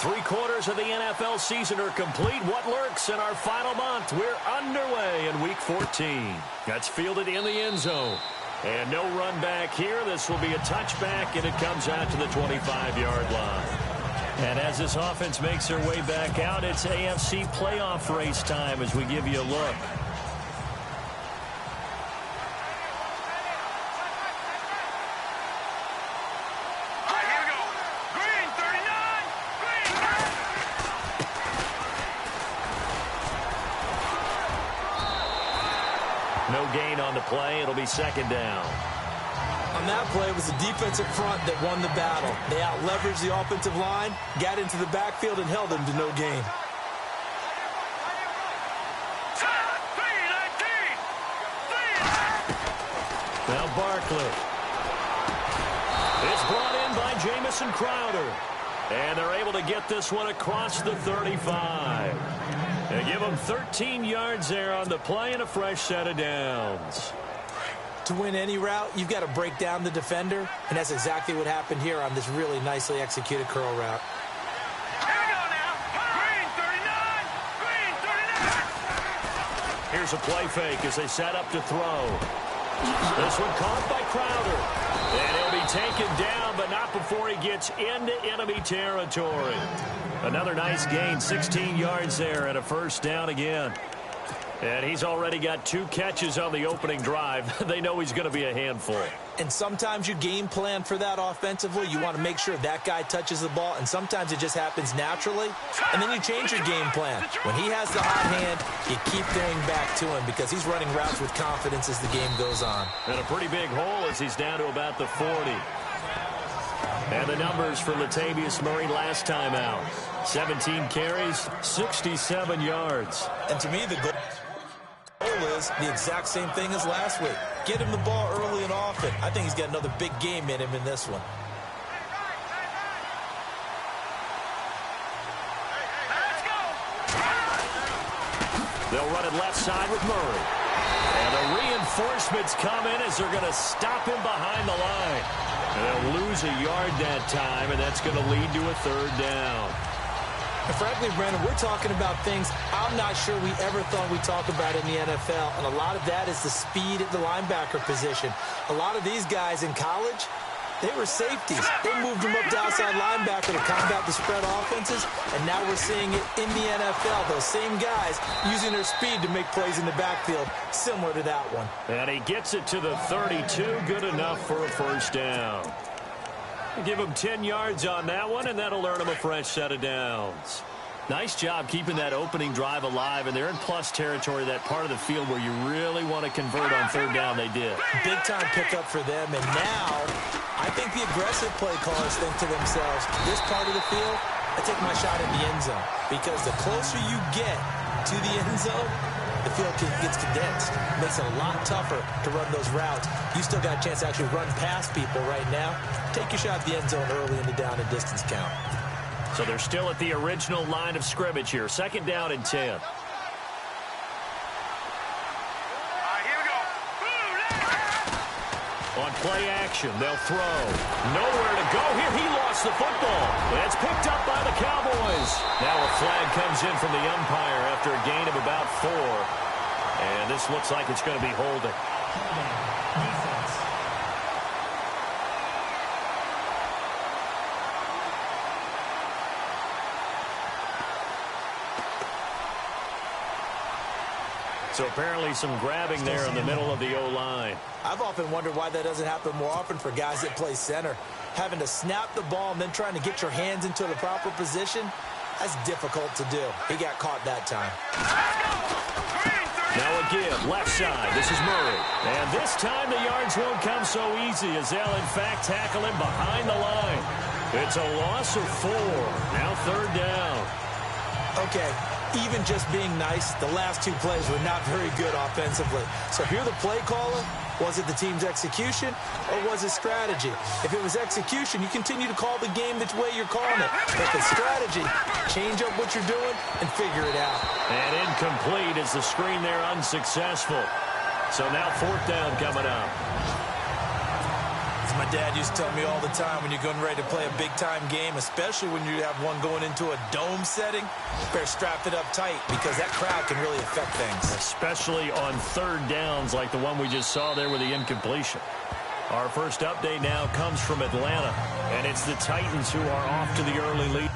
3/4 of the NFL season are complete. What lurks in our final month? We're underway in Week 14. That's fielded in the end zone. And no run back here. This will be a touchback, and it comes out to the 25-yard line. And as this offense makes their way back out, it's AFC playoff race time as we give you a look. No gain on the play. It'll be second down. On that play, it was the defensive front that won the battle. They out-leveraged the offensive line, got into the backfield, and held them to no gain. Now Barkley. It's brought in by Jamison Crowder. And they're able to get this one across the 35. They give them 13 yards there on the play and a fresh set of downs. To win any route, you've got to break down the defender, and that's exactly what happened here on this really nicely executed curl route. Here we go now. Green 39. Green 39. Here's a play fake as they set up to throw. This one caught by Crowder. And he'll be taken down, but not before he gets into enemy territory. Another nice gain, 16 yards there, and a first down again. And he's already got 2 catches on the opening drive. They know he's going to be a handful. And sometimes you game plan for that offensively. You want to make sure that guy touches the ball, and sometimes it just happens naturally. And then you change your game plan. When he has the hot hand, you keep going back to him because he's running routes with confidence as the game goes on. And a pretty big hole as he's down to about the 40. And the numbers for Latavius Murray last time out. 17 carries, 67 yards. And to me, the goal is the exact same thing as last week. Get him the ball early and often. I think he's got another big game in him in this one. They'll run it left side with Murray. And the reinforcements come in as they're going to stop him behind the line. And they'll lose a yard that time, and that's going to lead to a third down. And frankly, Brandon, we're talking about things I'm not sure we ever thought we'd talk about in the NFL, and a lot of that is the speed at the linebacker position. A lot of these guys in college, they were safeties. They moved them up to outside linebacker to combat the spread offenses, and now we're seeing it in the NFL. Those same guys using their speed to make plays in the backfield, similar to that one. And he gets it to the 32, good enough for a first down. Give him 10 yards on that one, and that'll earn him a fresh set of downs. Nice job keeping that opening drive alive, and they're in plus territory, that part of the field where you really want to convert on third down. They did. Big-time pickup for them, and now I think the aggressive play callers think to themselves, this part of the field, I take my shot in the end zone, because the closer you get to the end zone, the field gets condensed. Makes it a lot tougher to run those routes. You still got a chance to actually run past people right now. Take your shot at the end zone early in the down and distance count. So they're still at the original line of scrimmage here. Second down and 10. On play action, they'll throw. Nowhere to go here. He lost the football. It's picked up by the Cowboys. Now a flag comes in from the umpire after a gain of about 4. And this looks like it's going to be holding. So apparently some grabbing there in the middle of the O-line. I've often wondered why that doesn't happen more often for guys that play center. Having to snap the ball and then trying to get your hands into the proper position, that's difficult to do. He got caught that time. Now again, left side. This is Murray. And this time the yards won't come so easy as they'll in fact tackle him behind the line. It's a loss of 4. Now third down. Okay. Even just being nice, the last 2 plays were not very good offensively. So if you're the play caller, was it the team's execution or was it strategy? If it was execution, you continue to call the game the way you're calling it. But if it's strategy, change up what you're doing and figure it out. And incomplete as the screen there unsuccessful. So now fourth down coming up. As my dad used to tell me all the time, when you're getting ready to play a big-time game, especially when you have one going into a dome setting, better strap it up tight because that crowd can really affect things. Especially on third downs like the one we just saw there with the incompletion. Our first update now comes from Atlanta, and it's the Titans who are off to the early lead.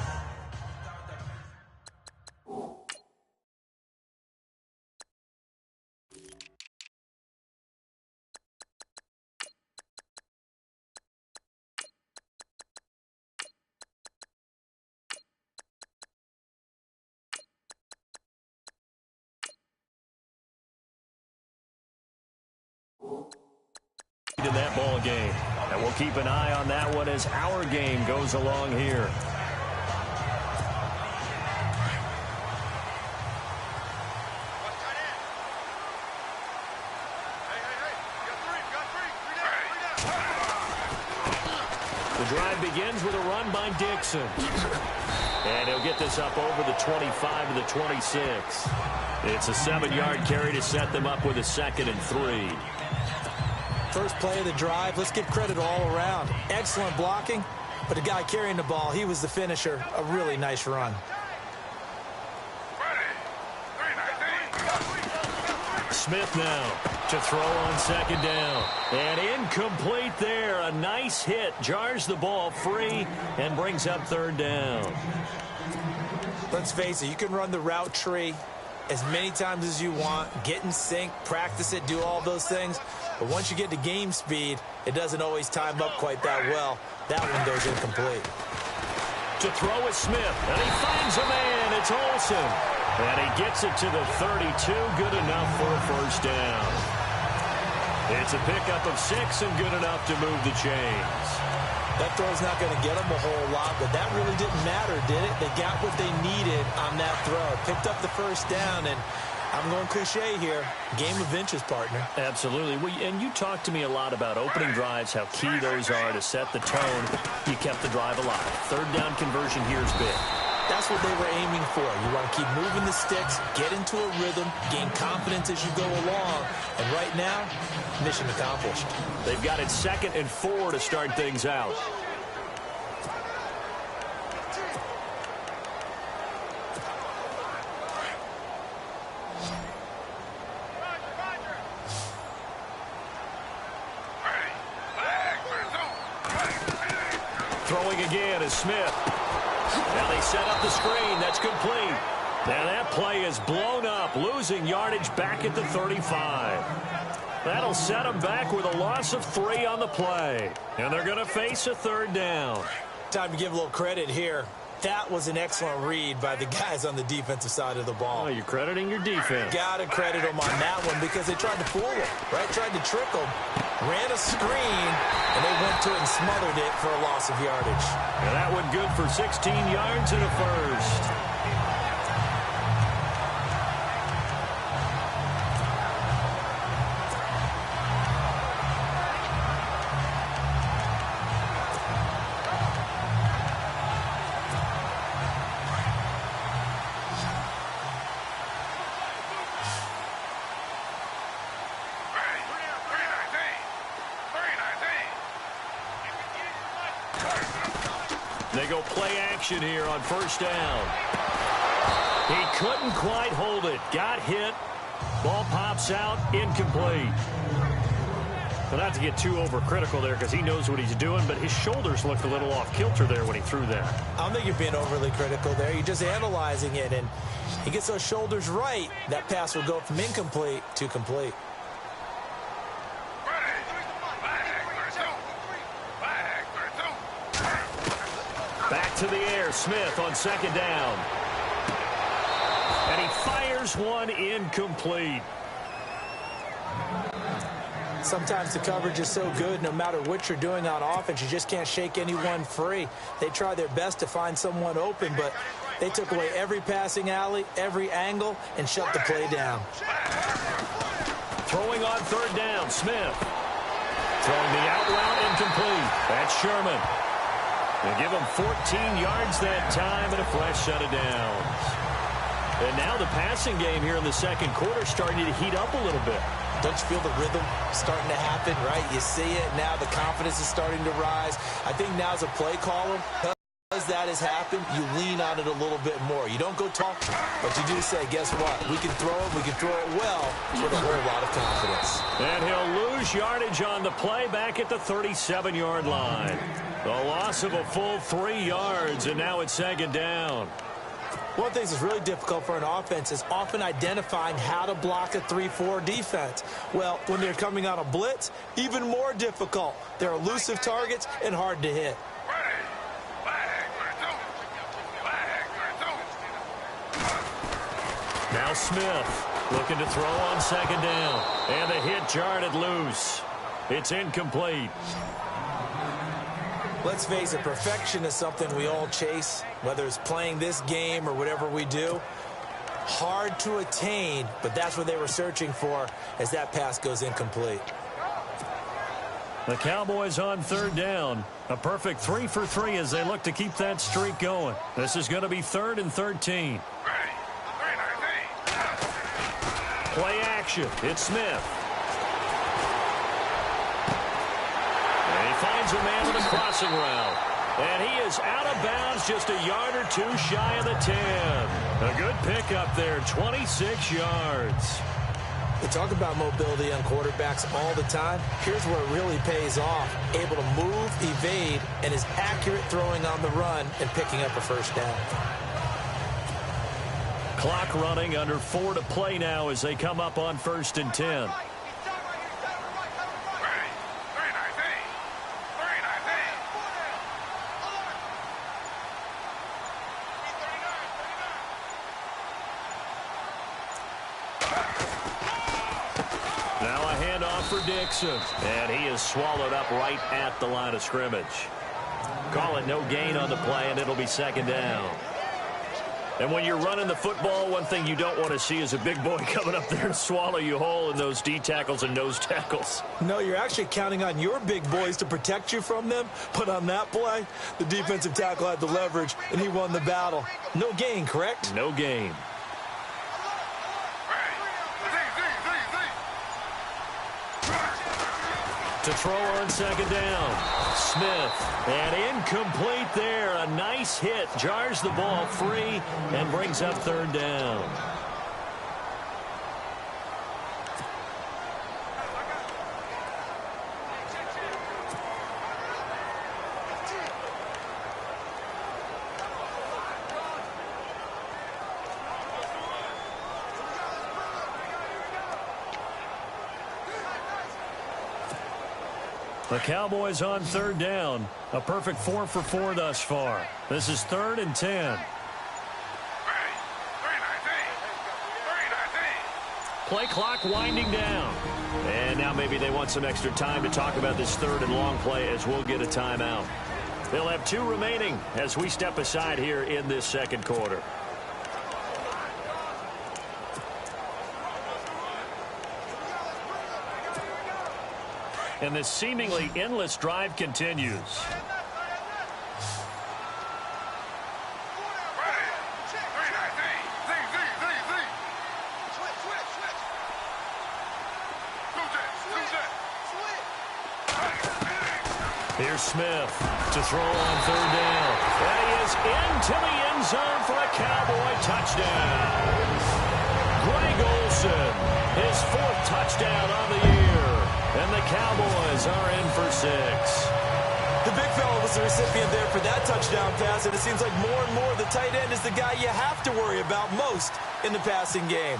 In that ball game, and we'll keep an eye on that one as our game goes along here. The drive begins with a run by Dixon, and he'll get this up over the 25 to the 26. It's a 7-yard carry to set them up with a 2nd and 3. First play of the drive, let's give credit all around. Excellent blocking, but the guy carrying the ball, he was the finisher. A really nice run. Smith now to throw on 2nd down. And incomplete there. A nice hit. Jars the ball free and brings up 3rd down. Let's face it, you can run the route tree as many times as you want, get in sync, practice it, do all those things. But once you get to game speed, it doesn't always time up quite that well. That one goes incomplete. To throw is Smith, and he finds a man. It's Olsen. And he gets it to the 32. Good enough for a 1st down. It's a pickup of 6 and good enough to move the chains. That throw's not going to get them a whole lot, but that really didn't matter, did it? They got what they needed on that throw. Picked up the 1st down, and I'm going cliche here. Game of inches, partner. Absolutely. And you talked to me a lot about opening drives, how key those are to set the tone. You kept the drive alive. 3rd down conversion here is big. That's what they were aiming for. You want to keep moving the sticks, get into a rhythm, gain confidence as you go along. And right now, mission accomplished. They've got it 2nd and 4 to start things out. Throwing again is Smith. Now they set up the screen. That's complete. Now that play is blown up, losing yardage back at the 35. That'll set them back with a loss of 3 on the play. And they're going to face a 3rd down. Time to give a little credit here. That was an excellent read by the guys on the defensive side of the ball. Oh, you're crediting your defense. Got to credit them on that one because they tried to fool them, right? Tried to trick them, ran a screen, and they went to it and smothered it for a loss of yardage. And that one good for 16 yards and a 1st. They go play action here on 1st down. He couldn't quite hold it. Got hit. Ball pops out. Incomplete. But not to get too overcritical there because he knows what he's doing, but his shoulders looked a little off kilter there when he threw that. I don't think you're being overly critical there. You're just analyzing it, and he gets those shoulders right. That pass will go from incomplete to complete. Back to the air. Smith on 2nd down. And he fires one incomplete. Sometimes the coverage is so good, no matter what you're doing on offense, you just can't shake anyone free. They try their best to find someone open, but they took away every passing alley, every angle, and shut the play down. Throwing on 3rd down, Smith. Throwing the out route incomplete. That's Sherman. They give him 14 yards that time and a fresh set of downs. And now the passing game here in the 2nd quarter starting to heat up a little bit. Don't you feel the rhythm starting to happen, right? You see it. Now the confidence is starting to rise. I think now as a play caller, as that has happened, you lean on it a little bit more. You don't go talk, but you do say, guess what? We can throw it. We can throw it well with a whole lot of confidence. And he'll lose yardage on the play back at the 37-yard line. The loss of a full 3 yards, and now it's second down. One of the things that's really difficult for an offense is often identifying how to block a 3-4 defense. Well, when they're coming on a blitz, even more difficult. They're elusive targets and hard to hit. Now Smith looking to throw on second down. And the hit jarred loose. It's incomplete. Let's face it, perfection is something we all chase, whether it's playing this game or whatever we do. Hard to attain, but that's what they were searching for as that pass goes incomplete. The Cowboys on third down. A perfect 3 for 3 as they look to keep that streak going. This is going to be 3rd and 13. Play action. It's Smith. And he finds a man with a crossing route. And he is out of bounds just a yard or two shy of the 10. A good pickup there, 26 yards. We talk about mobility on quarterbacks all the time. Here's where it really pays off. Able to move, evade, and is accurate throwing on the run and picking up a first down. Clock running, under 4 to play now as they come up on 1st and 10. Now a handoff for Dixon. And he is swallowed up right at the line of scrimmage. Call it no gain on the play, and it'll be second down. And when you're running the football, one thing you don't want to see is a big boy coming up there and swallow you whole in those D tackles and nose tackles. No, you're actually counting on your big boys to protect you from them. But on that play, the defensive tackle had the leverage, and he won the battle. No gain, correct? No gain. To throw on second down. Smith. And incomplete there. A nice hit. Jars the ball free and brings up third down. The Cowboys on third down. A perfect 4 for 4 thus far. This is 3rd and 10. Play clock winding down. And now maybe they want some extra time to talk about this 3rd and long play as we'll get a timeout. They'll have 2 remaining as we step aside here in this second quarter. And this seemingly endless drive continues. Here's Smith to throw on third down. And he is into the end zone for a Cowboy touchdown. Greg Olsen, his 4th touchdown on the year. And the Cowboys are in for 6. The big fella was the recipient there for that touchdown pass, and it seems like more and more the tight end is the guy you have to worry about most in the passing game.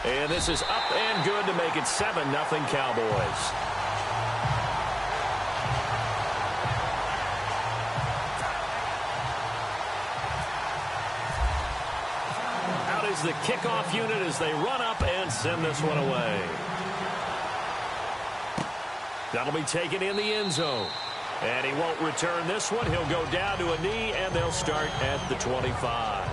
And this is up and good to make it 7-0 Cowboys. The kickoff unit as they run up and send this one away. That'll be taken in the end zone. And he won't return this one. He'll go down to a knee, and they'll start at the 25.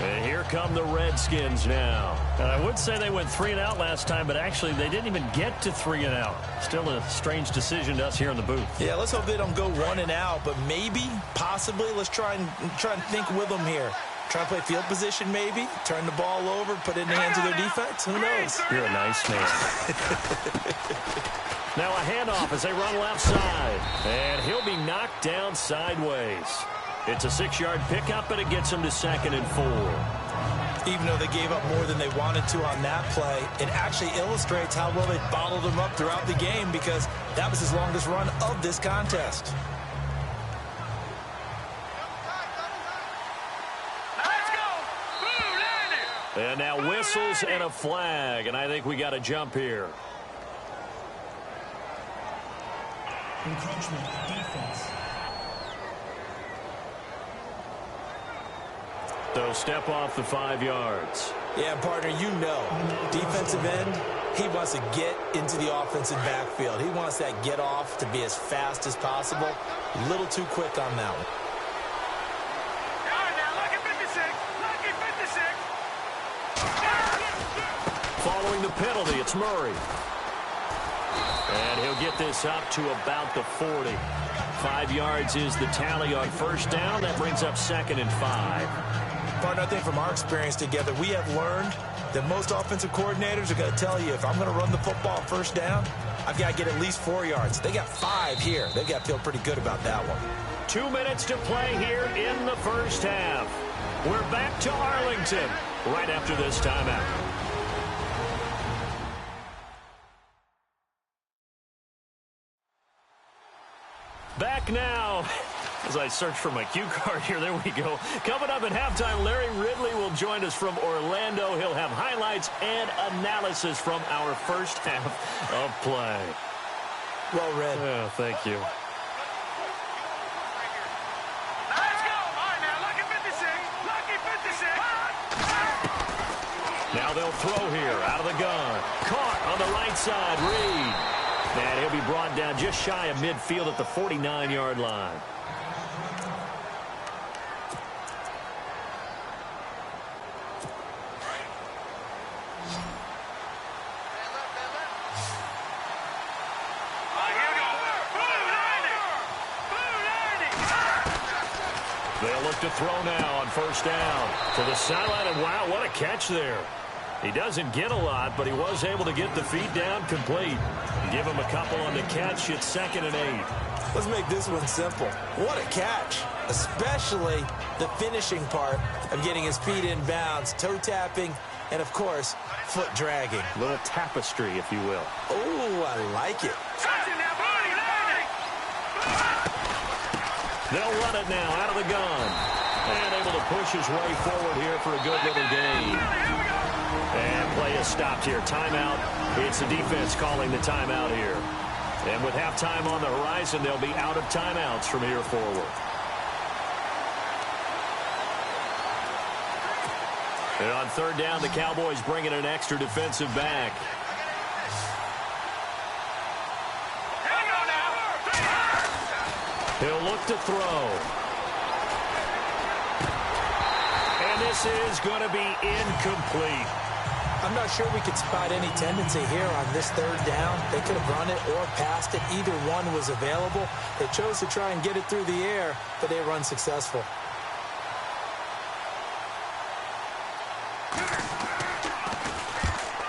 And here come the Redskins now. And I would say they went 3 and out last time, but actually they didn't even get to 3 and out. Still a strange decision to us here in the booth. Yeah, let's hope they don't go 1 and out, but maybe, possibly, let's try and think with them here. Try to play field position maybe, turn the ball over, put it in the hands of their defense. Who knows? You're a nice man. Now a handoff as they run left side. And he'll be knocked down sideways. It's a 6-yard pickup, and it gets him to 2nd and 4. Even though they gave up more than they wanted to on that play, it actually illustrates how well they bottled him up throughout the game because that was his longest run of this contest. And now whistles and a flag, and I think we got a jump here. Encroachment, defense. So step off the 5 yards. Yeah, partner, you know, defensive end, he wants to get into the offensive backfield. He wants that get off to be as fast as possible. A little too quick on that one. Following the penalty, it's Murray. And he'll get this up to about the 40. 5 yards is the tally on first down. That brings up 2nd and 5. Partner, I think from our experience together, we have learned that most offensive coordinators are going to tell you, if I'm going to run the football first down, I've got to get at least 4 yards. They got 5 here. They've got to feel pretty good about that one. 2 minutes to play here in the first half. We're back to Arlington right after this timeout. Back now, as I search for my cue card here, there we go. Coming up at halftime, Larry Ridley will join us from Orlando. He'll have highlights and analysis from our first half of play. Well read. Oh, thank you. Let's go. All right, now, lucky 56. Lucky 56. Now they'll throw here out of the gun. Caught on the right side, Reed. And he'll be brought down just shy of midfield at the 49-yard line. They'll look to throw now on first down to the sideline, and wow, what a catch there. He doesn't get a lot, but he was able to get the feet down complete. Give him a couple on the catch. It's 2nd and 8. Let's make this one simple. What a catch, especially the finishing part of getting his feet in bounds, toe tapping, and, of course, foot dragging. A little tapestry, if you will. Oh, I like it. They'll run it now out of the gun. And able to push his way forward here for a good little gain. And play is stopped here. Timeout. It's the defense calling the timeout here. And with halftime on the horizon, they'll be out of timeouts from here forward. And on third down, the Cowboys bring in an extra defensive back. He'll look to throw. And this is going to be incomplete. I'm not sure we could spot any tendency here on this third down. They could have run it or passed it. Either one was available. They chose to try and get it through the air, but they were unsuccessful.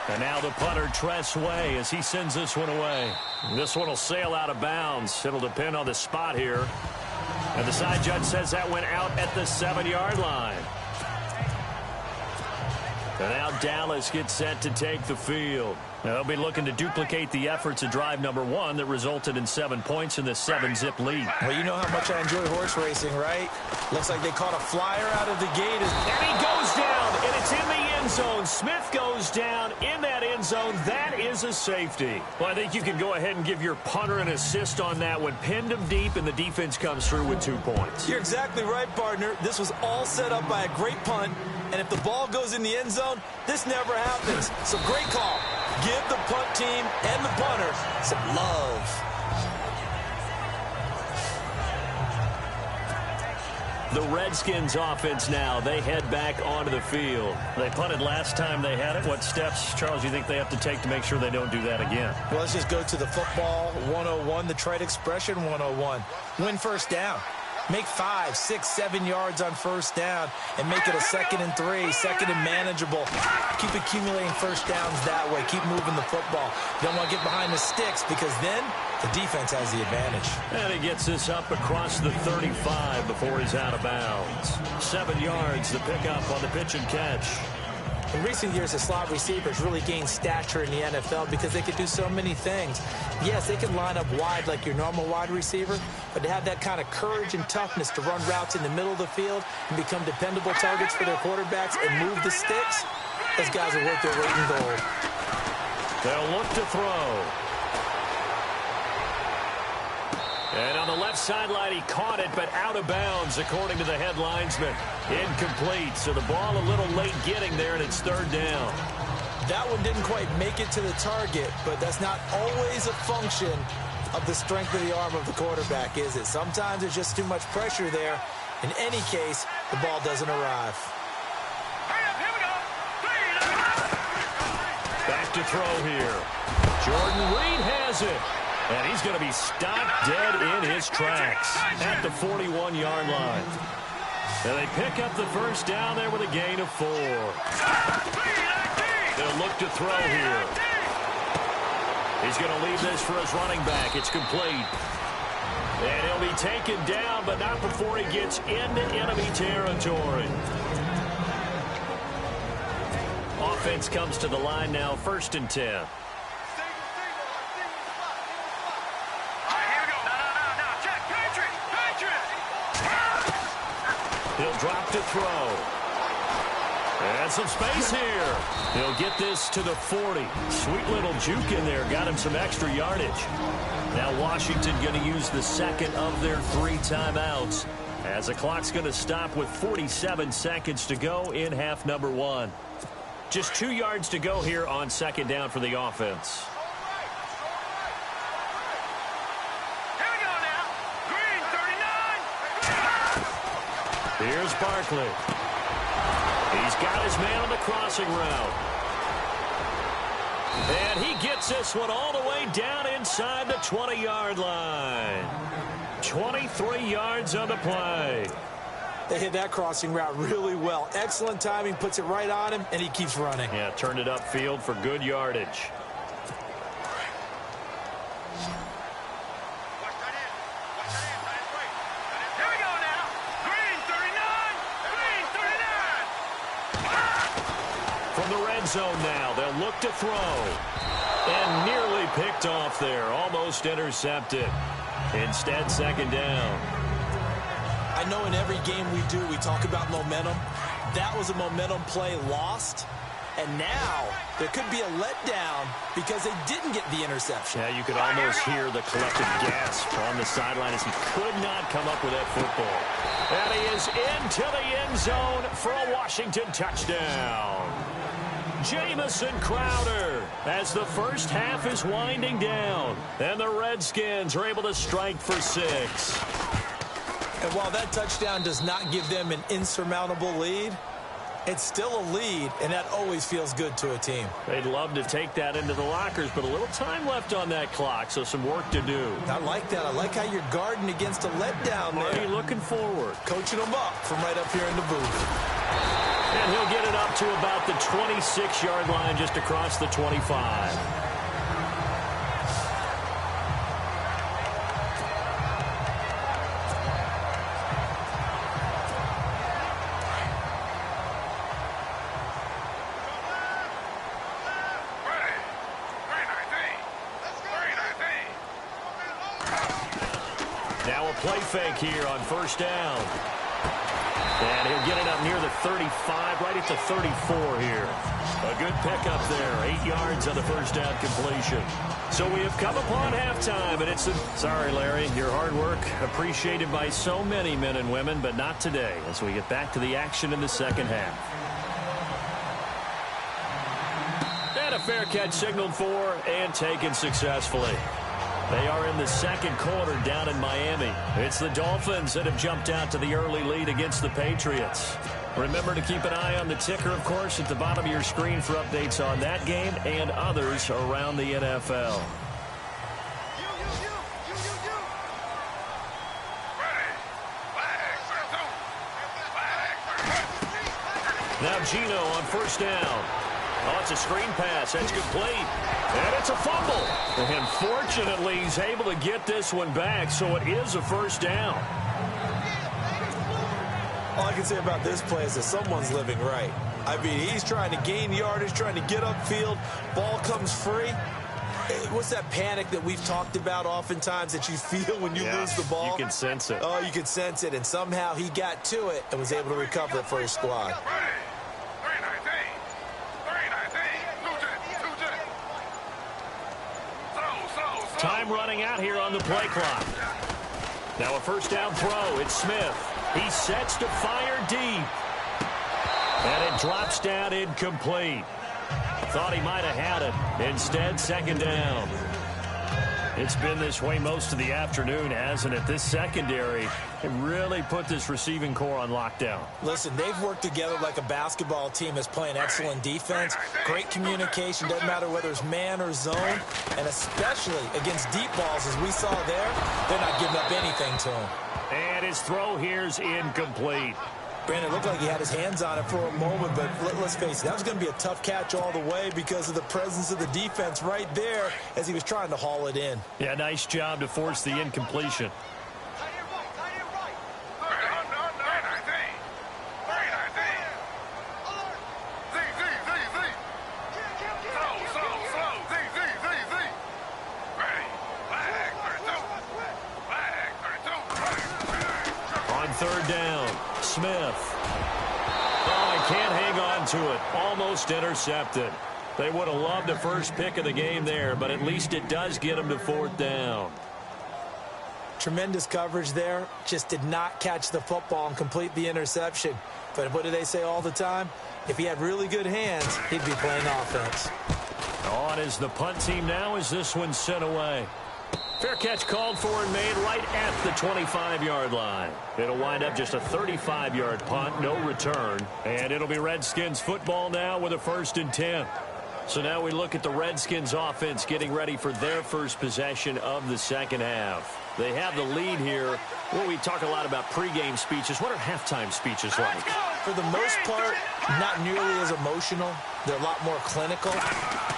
And now the punter, Tress Way, as he sends this one away. This one will sail out of bounds. It'll depend on the spot here. And the side judge says that went out at the 7-yard line. And now Dallas gets set to take the field. They'll be looking to duplicate the efforts of drive number 1 that resulted in 7 points in the 7-zip lead. Well, you know how much I enjoy horse racing, right? Looks like they caught a flyer out of the gate. And he goes down, and it's in the end zone. Smith goes down in that end zone. That is a safety. Well, I think you can go ahead and give your punter an assist on that one. Pinned him deep, and the defense comes through with 2 points. You're exactly right, partner. This was all set up by a great punt, and if the ball goes in the end zone, this never happens. So great call. Give the punt team and the punter some love. The Redskins offense now, they head back onto the field. They punted last time they had it. What steps, Charles, do you think they have to take to make sure they don't do that again? Well, let's just go to the football 101, the trite expression 101. Win first down. Make 5, 6, 7 yards on first down and make it a 2nd and 3, 2nd and manageable. Keep accumulating first downs that way. Keep moving the football. You don't want to get behind the sticks because then the defense has the advantage. And he gets this up across the 35 before he's out of bounds. 7 yards, the pickup on the pitch and catch. In recent years, the slot receivers really gained stature in the NFL because they could do so many things. Yes, they can line up wide like your normal wide receiver, but to have that kind of courage and toughness to run routes in the middle of the field and become dependable targets for their quarterbacks and move the sticks, those guys are worth their weight in gold. They'll look to throw. And on the left sideline, he caught it, but out of bounds, according to the head linesman. Incomplete, so the ball a little late getting there, and it's 3rd down. That one didn't quite make it to the target, but that's not always a function of the strength of the arm of the quarterback, is it? Sometimes there's just too much pressure there. In any case, the ball doesn't arrive. Back to throw here. Jordan Reed has it. And he's going to be stopped dead in his tracks at the 41-yard line. And they pick up the first down there with a gain of 4. They'll look to throw here. He's going to leave this for his running back. It's complete. And he'll be taken down, but not before he gets into enemy territory. Offense comes to the line now, 1st and 10. He'll drop to throw. And some space here. He'll get this to the 40. Sweet little juke in there. Got him some extra yardage. Now Washington going to use the 2nd of their 3 timeouts as the clock's going to stop with 47 seconds to go in half number 1. Just 2 yards to go here on 2nd down for the offense. Here's Barkley. He's got his man on the crossing route. And he gets this one all the way down inside the 20-yard line. 23 yards on the play. They hit that crossing route really well. Excellent timing, puts it right on him, and he keeps running. Yeah, turned it upfield for good yardage. Zone now. They'll look to throw. And nearly picked off there. Almost intercepted. Instead, 2nd down. I know in every game we do, we talk about momentum. That was a momentum play lost. And now there could be a letdown because they didn't get the interception. Yeah, you could almost hear the collective gasp on the sideline as he could not come up with that football. And he is into the end zone for a Washington touchdown. Jamison Crowder as the first half is winding down. And the Redskins are able to strike for 6. And while that touchdown does not give them an insurmountable lead, it's still a lead, and that always feels good to a team. They'd love to take that into the lockers, but a little time left on that clock, so some work to do. I like that. I like how you're guarding against a letdown there. Marty looking forward. Coaching them up from right up here in the booth. And he'll get it up to about the 26-yard line just across the 25. Now a play fake here on first down. And he'll get it up near the 35, right at the 34 here. A good pickup there, 8 yards on the first down completion. So we have come upon halftime, and it's sorry, Larry, your hard work appreciated by so many men and women, but not today as we get back to the action in the second half. And a fair catch signaled for and taken successfully. They are in the second quarter down in Miami. It's the Dolphins that have jumped out to the early lead against the Patriots. Remember to keep an eye on the ticker, of course, at the bottom of your screen for updates on that game and others around the NFL. Ready. Now Gino on first down. Oh, it's a screen pass. That's complete. And it's a fumble. And fortunately, he's able to get this one back, so it is a first down. All I can say about this play is that someone's living right. I mean, he's trying to gain yardage, trying to get upfield. Ball comes free. What's that panic that we've talked about oftentimes that you feel when you lose the ball? You can sense it. Oh, you can sense it. And somehow he got to it and was able to recover it for his squad. Time running out here on the play clock. Now a first down throw. It's Smith. He sets to fire deep. And it drops down incomplete. Thought he might have had it. Instead, second down. It's been this way most of the afternoon, hasn't it? This secondary really put this receiving core on lockdown. Listen, they've worked together like a basketball team that's playing excellent defense. Great communication. Doesn't matter whether it's man or zone. And especially against deep balls, as we saw there, they're not giving up anything to him. And his throw here's incomplete. Brandon, it looked like he had his hands on it for a moment, but let's face it, that was going to be a tough catch all the way because of the presence of the defense right there as he was trying to haul it in. Yeah, nice job to force the incompletion. On third down, Smith. Oh, he can't hang on to it. Almost intercepted. They would have loved the first pick of the game there, but at least it does get him to fourth down. Tremendous coverage there. Just did not catch the football and complete the interception. But what do they say all the time? If he had really good hands, he'd be playing offense. On is the punt team now as this one's sent away. Fair catch called for and made right at the 25-yard line. It'll wind up just a 35-yard punt, no return. And it'll be Redskins football now with a 1st and 10. So now we look at the Redskins offense getting ready for their first possession of the second half. They have the lead here. Well, we talk a lot about pregame speeches. What are halftime speeches like? For the most part, not nearly as emotional. They're a lot more clinical.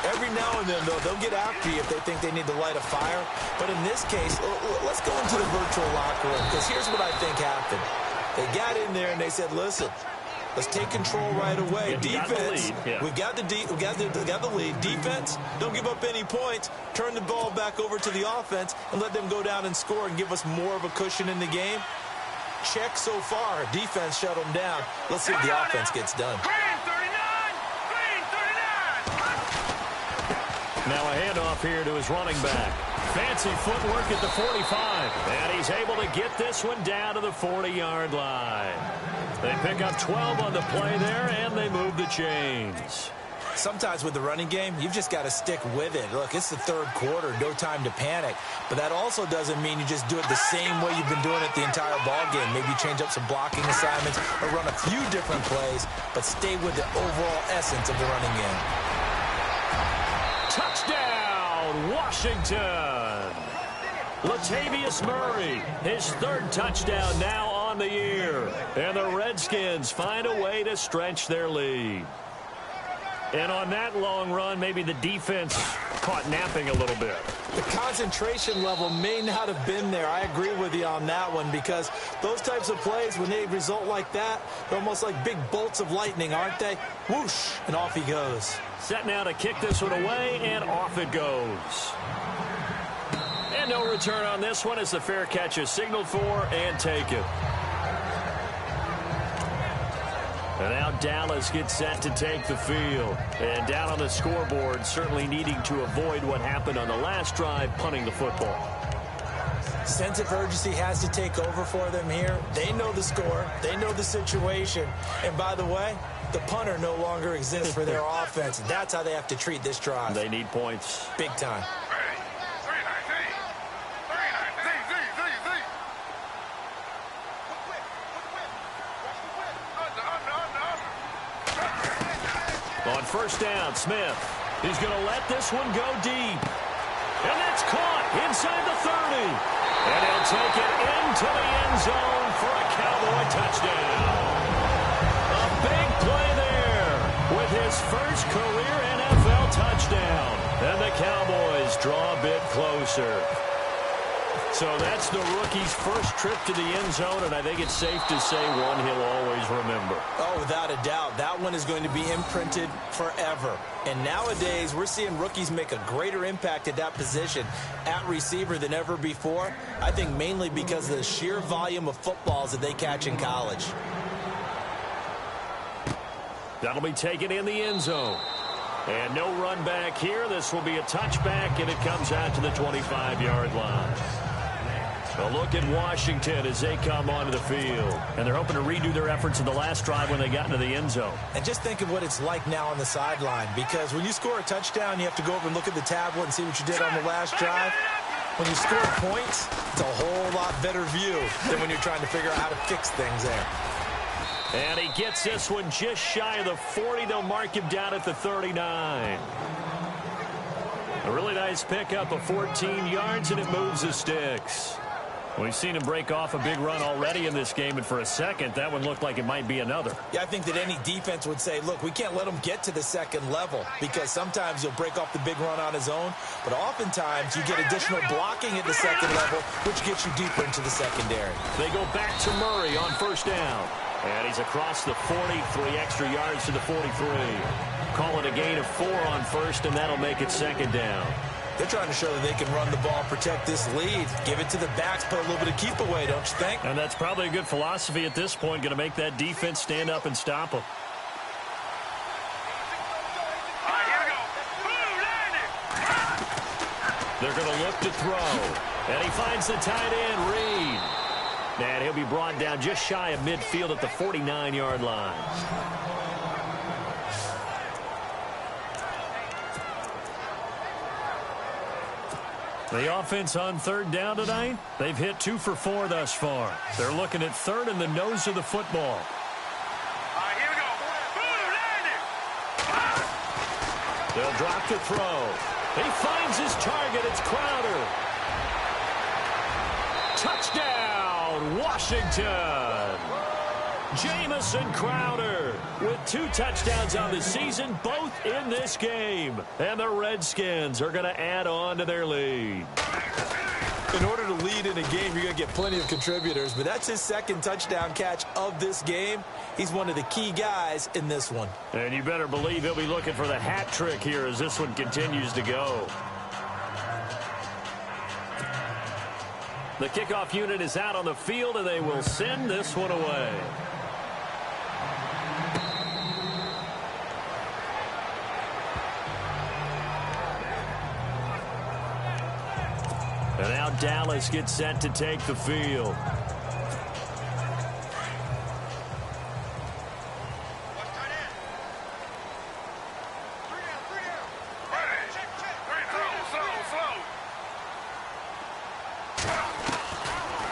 Every now and then, though, they'll get after you if they think they need to light a fire. But in this case, let's go into the virtual locker room, because here's what I think happened. They got in there and they said, listen, let's take control right away. Defense, we got the lead. Defense, don't give up any points. Turn the ball back over to the offense and let them go down and score and give us more of a cushion in the game. Check so far. Defense shut them down. Let's see if the offense gets done. Now a handoff here to his running back. Fancy footwork at the 45. And he's able to get this one down to the 40-yard line. They pick up 12 on the play there, and they move the chains. Sometimes with the running game, you've just got to stick with it. Look, it's the third quarter, no time to panic. But that also doesn't mean you just do it the same way you've been doing it the entire ball game. Maybe change up some blocking assignments or run a few different plays, but stay with the overall essence of the running game. Touchdown, Washington! Latavius Murray, his third touchdown now on the year. And the Redskins find a way to stretch their lead. And on that long run, maybe the defense caught napping a little bit. The concentration level may not have been there. I agree with you on that one, because those types of plays, when they result like that, they're almost like big bolts of lightning, aren't they? Whoosh, and off he goes. Set now to kick this one away, and off it goes. And no return on this one as the fair catch is signaled for and taken. And now Dallas gets set to take the field. And down on the scoreboard, certainly needing to avoid what happened on the last drive, punting the football. Sense of urgency has to take over for them here. They know the score. They know the situation. And by the way, the punter no longer exists for their offense. That's how they have to treat this drive. They need points. Big time. On first down, Smith. He's going to let this one go deep. And that's caught inside the 30. And he'll take it into the end zone for a Cowboy touchdown. A big play there. his first career NFL touchdown. And the Cowboys draw a bit closer. So that's the rookie's first trip to the end zone, and I think it's safe to say one he'll always remember. Oh, without a doubt. That one is going to be imprinted forever. And nowadays, we're seeing rookies make a greater impact at that position at receiver than ever before. I think mainly because of the sheer volume of footballs that they catch in college. That'll be taken in the end zone. And no run back here. This will be a touchback, and it comes out to the 25-yard line. A look at Washington as they come onto the field. And they're hoping to redo their efforts in the last drive when they got into the end zone. And just think of what it's like now on the sideline. Because when you score a touchdown, you have to go over and look at the tablet and see what you did on the last drive. When you score points, it's a whole lot better view than when you're trying to figure out how to fix things there. And he gets this one just shy of the 40. They'll mark him down at the 39. A really nice pickup of 14 yards, and it moves the sticks. We've seen him break off a big run already in this game, and for a second, that one looked like it might be another. Yeah, I think that any defense would say, look, we can't let him get to the second level, because sometimes he'll break off the big run on his own, but oftentimes you get additional blocking at the second level, which gets you deeper into the secondary. They go back to Murray on first down. And he's across the 40, 3 extra yards to the 43. Call it a gain of 4 on first, and that'll make it second down. They're trying to show that they can run the ball, protect this lead, give it to the backs, put a little bit of keep away, don't you think? And that's probably a good philosophy at this point, going to make that defense stand up and stop them. All right, here we go. Boom, landing. They're going to look to throw. And he finds the tight end, Reed. And he'll be brought down just shy of midfield at the 49-yard line. The offense on third down tonight, they've hit 2 for 4 thus far. They're looking at third in the nose of the football. All right, here we go. Boom, landing. They'll drop to throw. He finds his target. It's Crowder. Touchdown, Washington. Jamison Crowder with 2 touchdowns on the season, both in this game. And the Redskins are going to add on to their lead. In order to lead in a game, you're going to get plenty of contributors, but that's his second touchdown catch of this game. He's one of the key guys in this one. And you better believe he'll be looking for the hat trick here as this one continues to go. The kickoff unit is out on the field, and they will send this one away. And now Dallas gets set to take the field.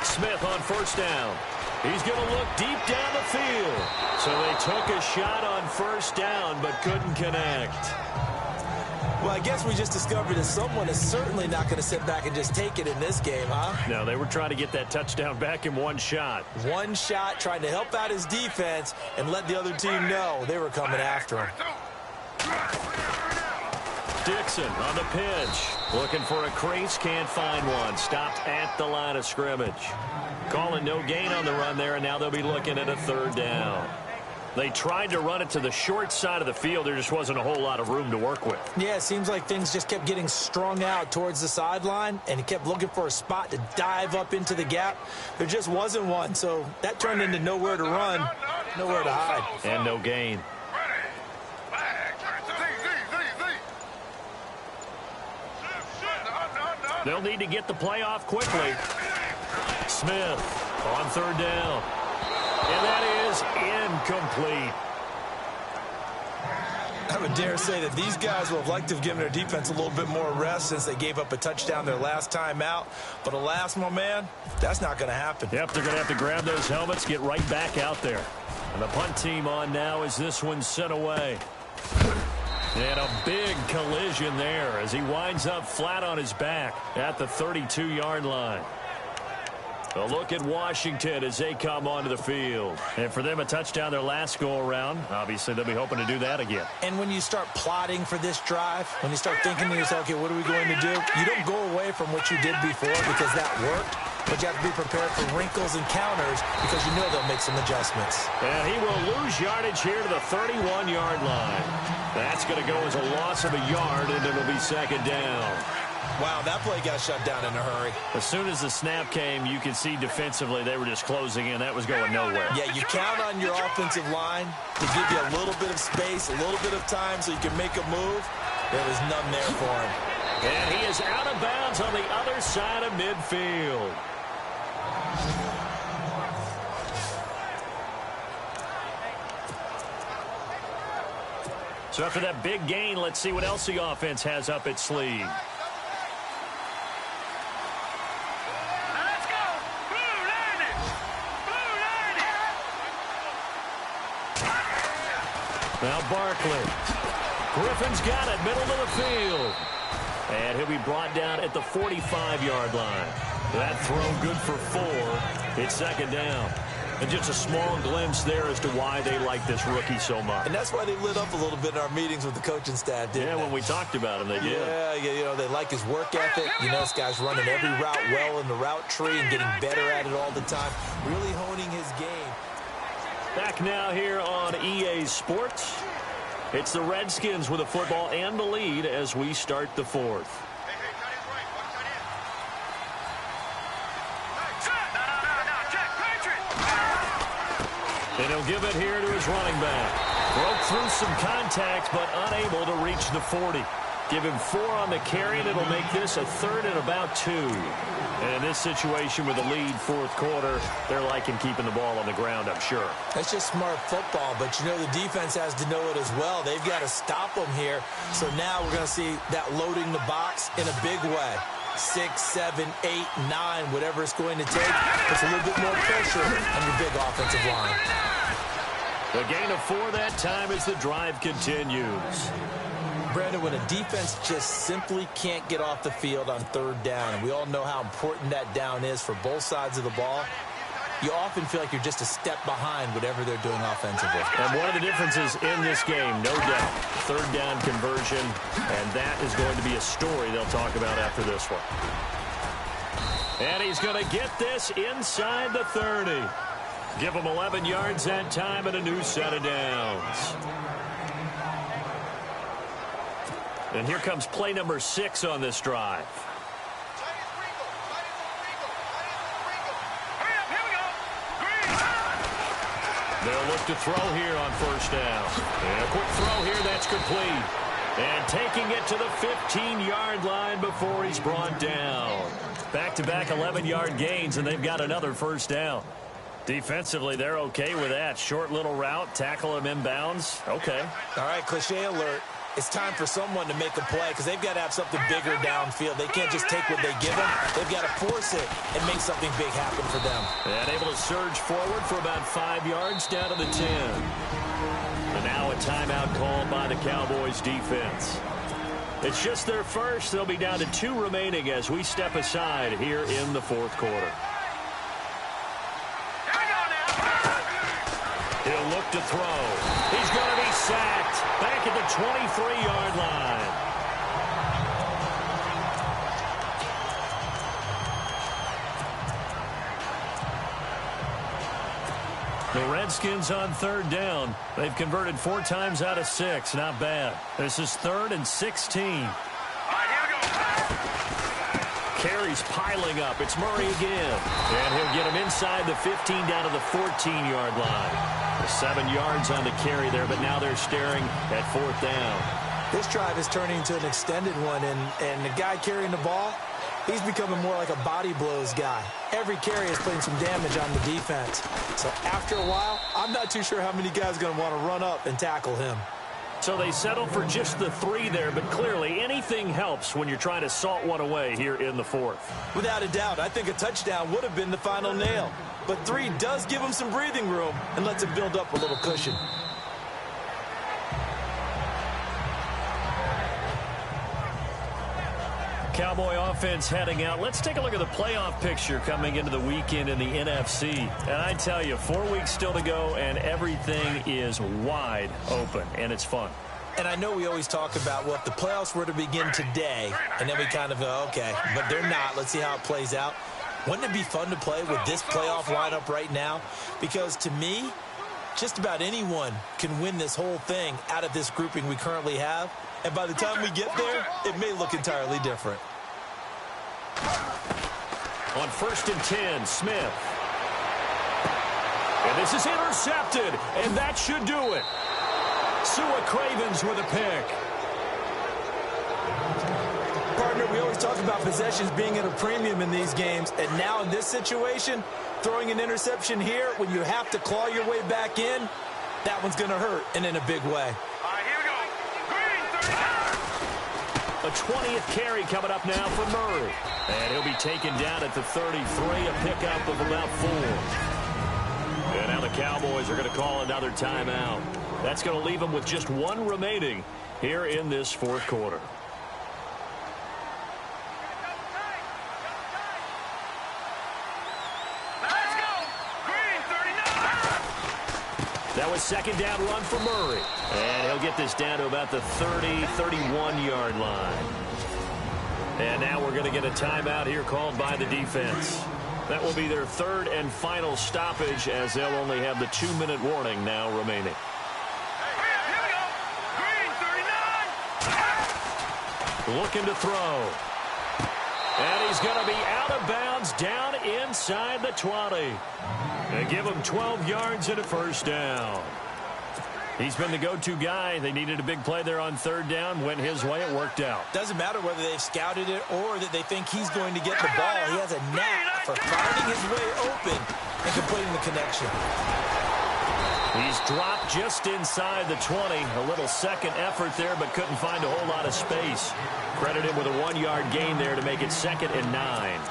Smith on first down. He's going to look deep down the field. So they took a shot on first down but couldn't connect. Well, I guess we just discovered that someone is certainly not going to sit back and just take it in this game, huh? No, they were trying to get that touchdown back in one shot. One shot, trying to help out his defense and let the other team know they were coming after him. Dixon on the pitch. Looking for a crease, can't find one. Stopped at the line of scrimmage. Calling no gain on the run there, and now they'll be looking at a third down. They tried to run it to the short side of the field. There just wasn't a whole lot of room to work with. Yeah, it seems like things just kept getting strung out towards the sideline, and he kept looking for a spot to dive up into the gap. There just wasn't one, so that turned into nowhere to run, nowhere to hide. And no gain. They'll need to get the play off quickly. Smith on third down. And that is incomplete. I would dare say that these guys will have liked to have given their defense a little bit more rest since they gave up a touchdown their last time out. But alas, my man, that's not going to happen. Yep, they're going to have to grab those helmets, get right back out there. And the punt team on now as this one's sent away. And a big collision there as he winds up flat on his back at the 32-yard line. A look at Washington as they come onto the field. And for them, a touchdown their last go-around. Obviously, they'll be hoping to do that again. And when you start plotting for this drive, when you start thinking to yourself, okay, what are we going to do? You don't go away from what you did before because that worked, but you have to be prepared for wrinkles and counters because you know they'll make some adjustments. And he will lose yardage here to the 31-yard line. That's going to go as a loss of a yard, and it'll be second down. Wow, that play got shut down in a hurry. As soon as the snap came, you could see defensively they were just closing in. That was going nowhere. Yeah, you count on your offensive line to give you a little bit of space, a little bit of time so you can make a move. There was none there for him. And he is out of bounds on the other side of midfield. So after that big gain, let's see what else the offense has up its sleeve. Now Barkley. Griffin's got it, middle of the field. And he'll be brought down at the 45-yard line. That throw good for 4. It's second down. And just a small glimpse there as to why they like this rookie so much. And that's why they lit up a little bit in our meetings with the coaching staff, didn't they? Yeah, when we talked about him, they did. Yeah, you know, they like his work ethic. You know, this guy's running every route well in the route tree and getting better at it all the time. Really honing his game. Back now here on EA Sports. It's the Redskins with the football and the lead as we start the fourth. And he'll give it here to his running back. Broke through some contact, but unable to reach the 40. Give him 4 on the carry, and it'll make this a 3rd and about 2. And in this situation with the lead fourth quarter, they're liking keeping the ball on the ground, I'm sure. That's just smart football, but you know the defense has to know it as well. They've got to stop them here. So now we're going to see that loading the box in a big way. 6, 7, 8, 9, whatever it's going to take. Puts a little bit more pressure on your big offensive line. The gain of 4 that time as the drive continues. Brandon, when a defense just simply can't get off the field on 3rd down, and we all know how important that down is for both sides of the ball, you often feel like you're just a step behind whatever they're doing offensively. And one of the differences in this game, no doubt, 3rd down conversion, and that is going to be a story they'll talk about after this one. And he's going to get this inside the 30. Give him 11 yards that time and a new set of downs. And here comes play number 6 on this drive. They'll look to throw here on 1st down. And a quick throw here, that's complete. And taking it to the 15-yard line before he's brought down. Back-to-back 11-yard gains, and they've got another 1st down. Defensively, they're okay with that. Short little route, tackle him inbounds. Okay. All right, cliche alert. It's time for someone to make a play because they've got to have something bigger downfield. They can't just take what they give them. They've got to force it and make something big happen for them. And able to surge forward for about 5 yards down to the 10. And now a timeout called by the Cowboys defense. It's just their first. They'll be down to 2 remaining as we step aside here in the fourth quarter. He'll look to throw. He's going to be sacked back at the 23-yard line. The Redskins on 3rd down. They've converted 4 times out of 6. Not bad. This is 3rd and 16. Carries piling up. It's Murray again. And he'll get him inside the 15 down to the 14-yard line. 7 yards on the carry there, but now they're staring at 4th down. This drive is turning into an extended one, and the guy carrying the ball, he's becoming more like a body blows guy. Every carry is putting some damage on the defense. So after a while, I'm not too sure how many guys are going to want to run up and tackle him. So they settle for just the 3 there, but clearly anything helps when you're trying to salt one away here in the 4th. Without a doubt, I think a touchdown would have been the final nail. But 3 does give him some breathing room and lets him build up a little cushion. Cowboy offense heading out. Let's take a look at the playoff picture coming into the weekend in the NFC. And I tell you, 4 weeks still to go, and everything is wide open, and it's fun. And I know we always talk about, well, if the playoffs were to begin today, and then we kind of go, okay, but they're not. Let's see how it plays out. Wouldn't it be fun to play with this playoff lineup right now? Because to me, just about anyone can win this whole thing out of this grouping we currently have. And by the time we get there, it may look entirely different. On 1st and 10, Smith. And this is intercepted, and that should do it. Sua Cravens with a pick. Partner, we always talk about possessions being at a premium in these games, and now in this situation, throwing an interception here when you have to claw your way back in, that one's going to hurt, and in a big way. All right, here we go. Green, 39. A 20th carry coming up now for Murray. And he'll be taken down at the 33, a pickup of about 4. And now the Cowboys are going to call another timeout. That's going to leave them with just 1 remaining here in this 4th quarter. Let's go. Green, 39. That was 2nd down run for Murray. And he'll get this down to about the 30, 31-yard line. And now we're going to get a timeout here called by the defense. That will be their 3rd and final stoppage, as they'll only have the 2-minute warning now remaining. Here we go. Green, 39. Looking to throw. And he's going to be out of bounds down inside the 20. They give him 12 yards and a 1st down. He's been the go-to guy. They needed a big play there on 3rd down. Went his way. It worked out. Doesn't matter whether they've scouted it or that they think he's going to get the ball. He has a knack for finding his way open and completing the connection. He's dropped just inside the 20. A little second effort there, but couldn't find a whole lot of space. Credit him with a 1-yard gain there to make it 2nd and 9.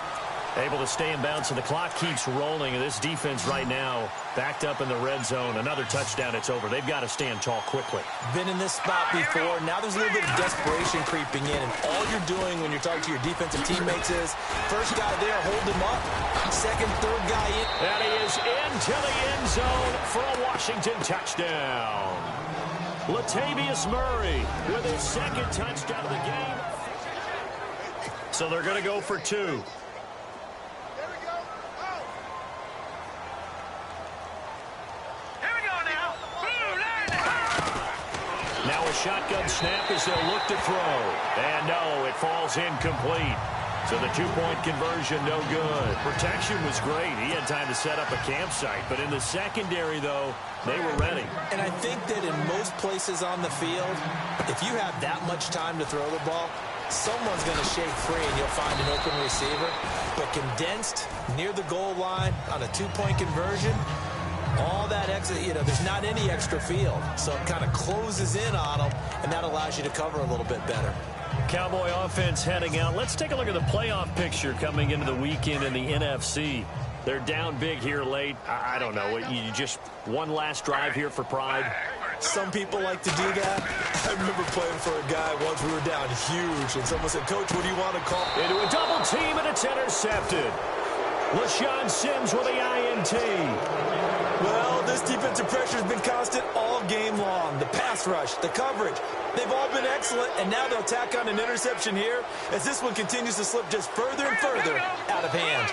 Able to stay in bounds, so the clock keeps rolling. And this defense right now backed up in the red zone. Another touchdown, it's over. They've got to stand tall quickly. Been in this spot before. Now there's a little bit of desperation creeping in. And all you're doing when you're talking to your defensive teammates is, first guy there, hold him up. 2nd, 3rd guy in. And he is into the end zone for a Washington touchdown. Latavius Murray with his 2nd touchdown of the game. So they're going to go for 2. Now a shotgun snap as they'll look to throw. And no, it falls incomplete. So the 2-point conversion, no good. Protection was great. He had time to set up a campsite. But in the secondary, though, they were ready. And I think that in most places on the field, if you have that much time to throw the ball, someone's going to shake free and you'll find an open receiver. But condensed near the goal line on a 2-point conversion, all that extra, there's not any extra field. So it kind of closes in on them, and that allows you to cover a little bit better. Cowboy offense heading out. Let's take a look at the playoff picture coming into the weekend in the NFC. They're down big here late. I don't know. You just one last drive here for pride. Some people like to do that. I remember playing for a guy once. We were down huge, and someone said, "Coach, what do you want to call?" Into a double team, and it's intercepted. LaShawn Sims with the INT. Well, this defensive pressure has been constant all game long. The pass rush, the coverage, they've all been excellent, and now they'll tack on an interception here as this one continues to slip just further and further out of hand.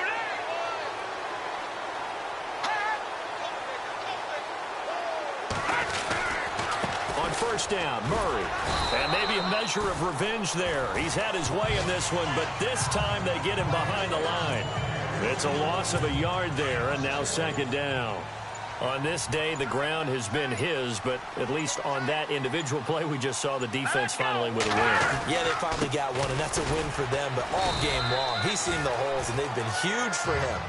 On 1st down, Murray. And maybe a measure of revenge there. He's had his way in this one, but this time they get him behind the line. It's a loss of a yard there, and now 2nd down. On this day, the ground has been his, but at least on that individual play, we just saw the defense finally with a win. Yeah, they finally got one, and that's a win for them, but all game long, he's seen the holes, and they've been huge for him.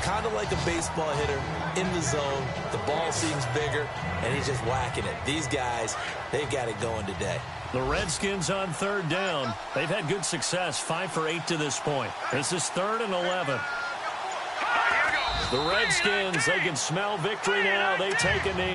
Kind of like a baseball hitter in the zone. The ball seems bigger, and he's just whacking it. These guys, they've got it going today. The Redskins on 3rd down. They've had good success, 5 for 8 to this point. This is 3rd and 11. The Redskins, they can smell victory now. They take a knee.